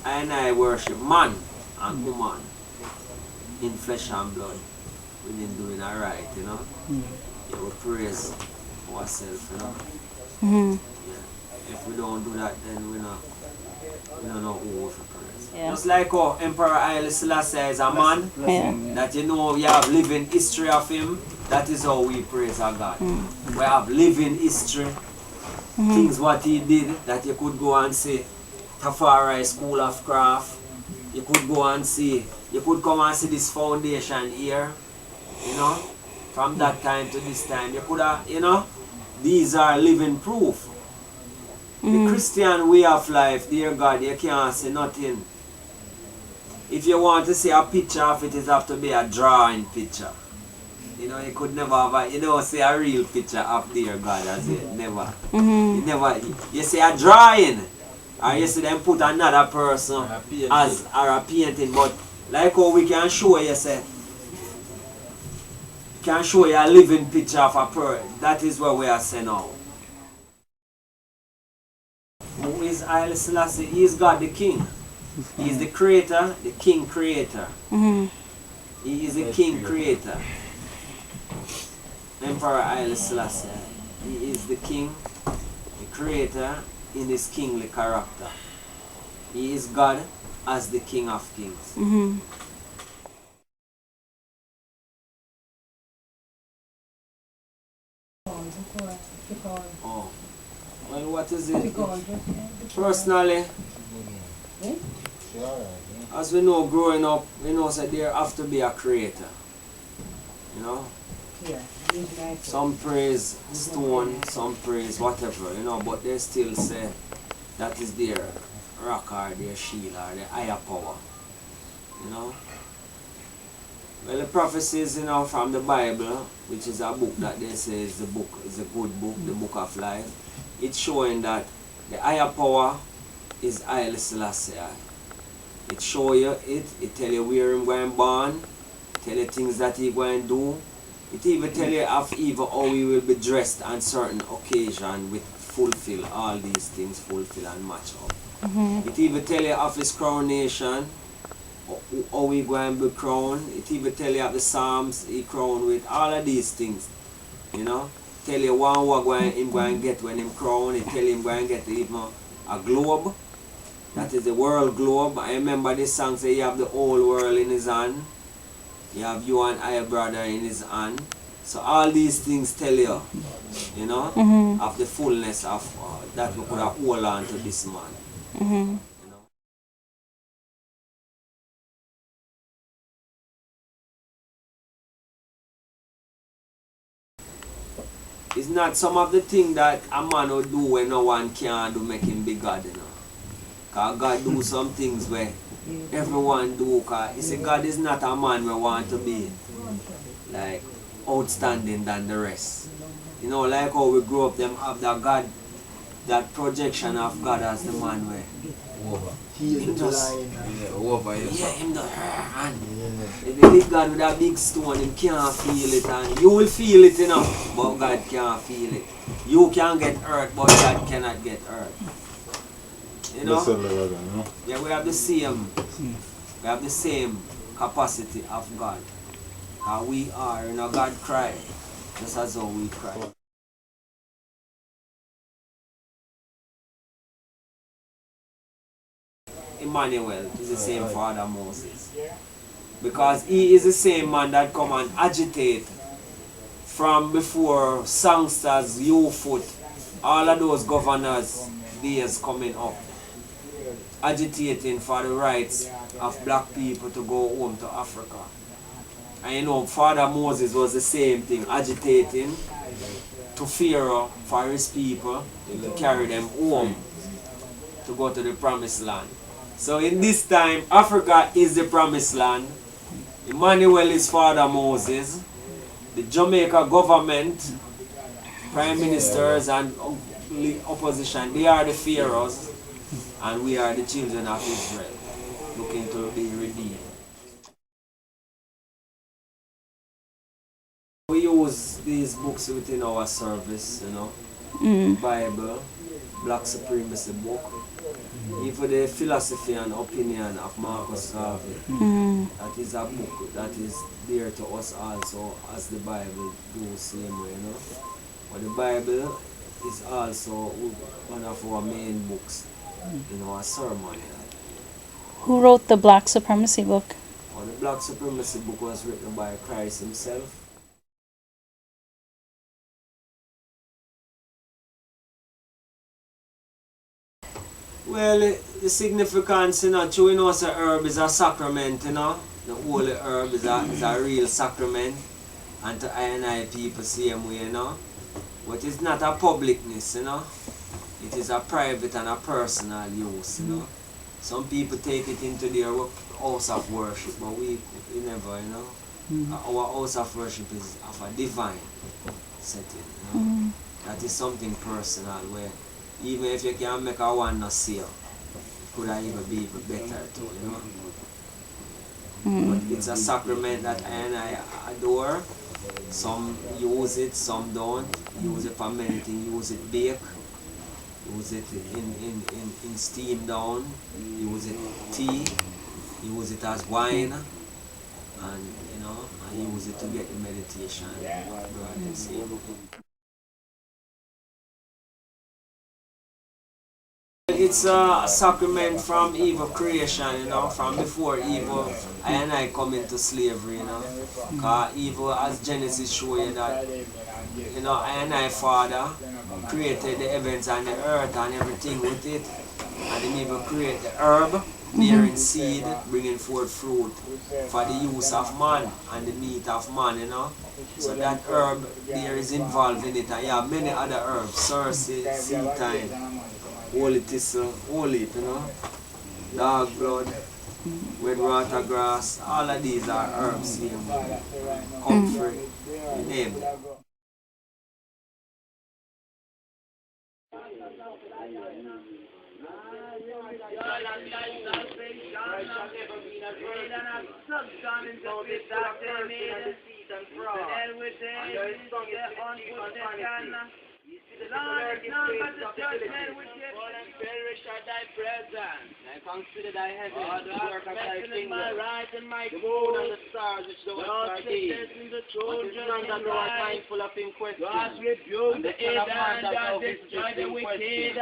I worship man and woman in flesh and blood. We been doing alright, you know. Yeah, we praise ourselves, you know. Yeah. If we don't do that, then we don't know who we praise. Yeah. Just like how Emperor Haile Selassie is a man, that you know we have living history of him. That is how we praise our God. We have living history, things what he did that you could go and see. Rastafari School of Craft. You could go and see. You could come and see this foundation here. You know, from that time to this time, you could have, you know, these are living proof. The Christian way of life, dear God, you can't see nothing. If you want to see a picture of it, it have to be a drawing picture. You know, you could never have a, you don't see a real picture of dear God as it never. You never, you see a drawing, or you see them put another person as or a painting, but like how we can show you, say, can show you a living picture of a person. That is what we are saying now. Who is Haile Selassie? He is God the King. He is the creator, the King creator. He is the King creator. Emperor Haile Selassie. He is the King, the creator in his kingly character. He is God as the King of Kings. Oh, well, what is it? Personally, as we know growing up, we know that there have to be a creator. You know? Some praise stone, some praise whatever, you know, but they still say that is their rock or their shield or their higher power. You know? Well, the prophecies, you know, from the Bible, which is a book that they say is a good book, the book of life, it's showing that the higher power is Haile Selassie. It show you it tell you where he's going born, tell you things that he's going to do. It even tell you of even how he will be dressed on certain occasion with fulfill all these things, fulfill and match up. It even tell you of his coronation, how he going to be crowned. It even tell you of the Psalms he crowned with, all of these things. You know? Tell you what him going to get when him crowned. It tell him going to get even a globe. That is the world globe. I remember this song say you have the whole world in his hand. You have you and I brother in his hand. So all these things tell you, you know, of the fullness of that we could have hold on to this man. You know? It's not some of the things that a man will do when no one can do make him be God, you know. Because God do some things where everyone do, because you see God is not a man we want to be like outstanding than the rest. You know, like how we grew up, them have that God, that projection of God as the man where him just, him the hand. If the big God with a big stone, him can't feel it, and you will feel it, you know, but God can't feel it. You can get hurt, but God cannot get hurt. You know? Yeah, we have the same capacity of God. We are, you know, God cry, just as how we cry. Emmanuel is the same Father Moses. Because he is the same man that come and agitate from before songsters, youth, all of those governors, days coming up, agitating for the rights of black people to go home to Africa. And you know, Father Moses was the same thing, agitating to Pharaoh for his people to carry them home to go to the promised land. So in this time, Africa is the promised land. Emmanuel is Father Moses. The Jamaica government, prime ministers and opposition, they are the pharaohs, and we are the children of Israel, looking to be redeemed. We use these books within our service, you know, Bible, Black Supremacy book, Even the philosophy and opinion of Marcus Garvey, that is a book that is dear to us also, as the Bible do same way, you know. But the Bible is also one of our main books, you know, a sermon. Who wrote the Black Supremacy book? Well, the Black Supremacy book was written by Christ himself. Well, the significance, you know, we know the herb is a sacrament, you know. The holy herb is a real sacrament. And to I and I people same way, you know. But it's not a publicness, you know. It is a private and a personal use, you know. Some people take it into their house of worship, but we never, you know. Our house of worship is of a divine setting, you know. That is something personal where even if you can make a one not see, it could even be even better too, you know. But it's a sacrament that I and I adore. Some use it, some don't. Use it for many things. Use it bake. Use it in steam down. Use it tea. Use it as wine. And you know, and use it to get the meditation. It's a sacrament from evil creation, you know, from before evil I and I come into slavery, you know. Because evil, as Genesis show you that, you know, I and I Father created the heavens and the earth and everything with it. And then evil create the herb, bearing seed, bringing forth fruit for the use of man and the meat of man, you know. So that herb there is involved in it, and you have many other herbs, cerci, seed thyme, holy thistle, holy, you know, dog blood, red water grass, all of these are herbs, you know, comfrey, you name it. Lord, it's none but the judgment which is and perish at thy presence. I consider thy heaven, the work of thy finger, my right and my moon and the stars which thou hast ordained. The children that thou art mindful of in question. God rebuke the evil and that destroy the wicked.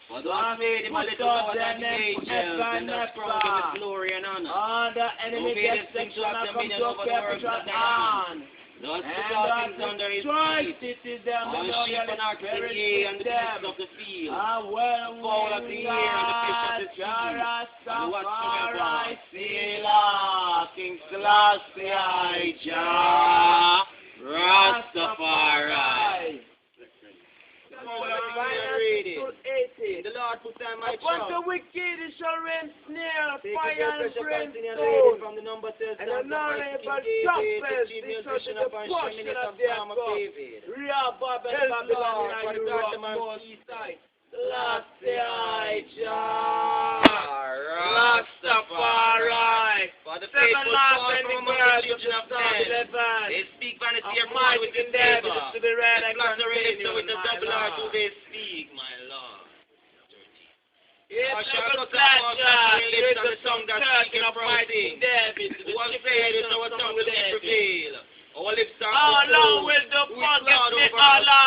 For thou hast made him a little lower than the angels, and thou hast crowned him with glory and honor. All the enemy gets section and come to a capital on. Thus put all things under his feet, all sheep and oxen, yea, and the beasts of the field, the fowl of the air, and the fish of the sea, and whatsoever. Selah, King Selassie, Jah, Rastafari. The Lord put on my trust. But the wicked shall reign snare, fire and brimstone, from the number and the knowledge of justice, this is the portion of their God. Rehoboam and Babylon and Europe, most sight. Rastafari. For the faithful fall from among the children of men. They speak vanity of man with the devil. They plot the race with the double art do they speak, my Lord. It's a pleasure, it is the tongue that speaketh promising. One said is our tongue will never prevail. Our lips are full. How long will the forget me, Allah?